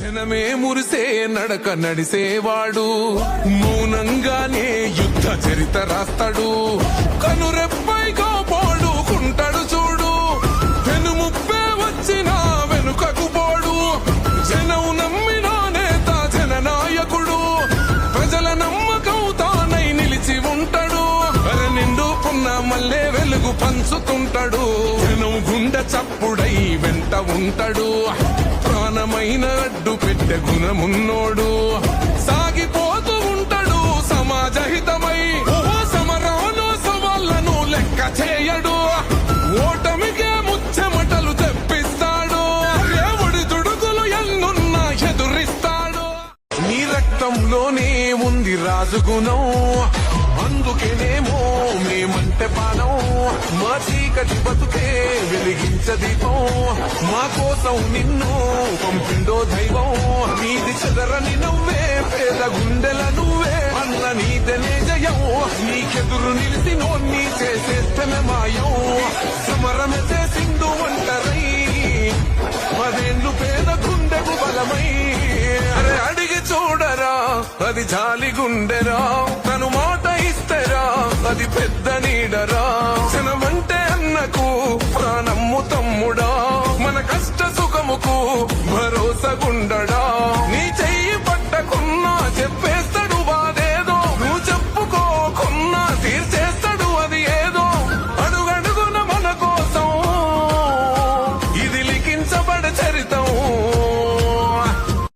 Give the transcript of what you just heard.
జనమే మురిసే నడక నడిసేవాడు, మౌనంగానే యుద్ధ చరిత రాస్తాడు. కనురెప్పై కాపాడుకుంటాడు చూడు, వెనుముప్పే వచ్చిన వెనుకకు పోడు. జనం నమ్మిన నేత జననాయకుడు, ప్రజల నమ్మకం తానై నిలిచి ఉంటాడు. నిండు పున్న మల్లె వెలుగు పంచుతుంటాడు, జనం గుండె చప్పుడై వెంట ఉంటాడు. ప్రాణమైన అడ్డు పెట్టె గుణమున్నోడు, సాగిపోతూ ఉంటాడు సమాజహితమై. సమరాలు సవాళ్లను లెక్క చేయడు, ఓటమికే ముచ్చెమటలు తెప్పిస్తాడు. దేవుడి దుడుకులు ఎన్నున్నా ఎదురిస్తాడు. నీ రక్తంలోనే ఉంది రాజుగుణం, అందుకేనేమో మేమంటే పానం. మా చీకటి బతుకే వెలిగించ దీపం, మా కోసం నిన్ను పంపిండో దైవం. నీది చెదరని నవ్వే పేద గుండెల నువ్వే, అన్న నీదనే జయం. నీకెదురు నిలిసి నోన్ని చేసేస్తమే మాయం. సమరమే చేసిండు ఒంటరై, 10 ఏళ్లు పేద గుండెకు బలమై. అరే అడిగి చూడరా అది జాలి గుండెరా, తను మాట ఇస్తరా అది పెద్ద నీడరా. జనమంటే అన్నకు ప్రాణమ్ము తమ్ముడా, మన కష్ట సుఖముకు భరోసా గుండడా. నీ చెయ్యి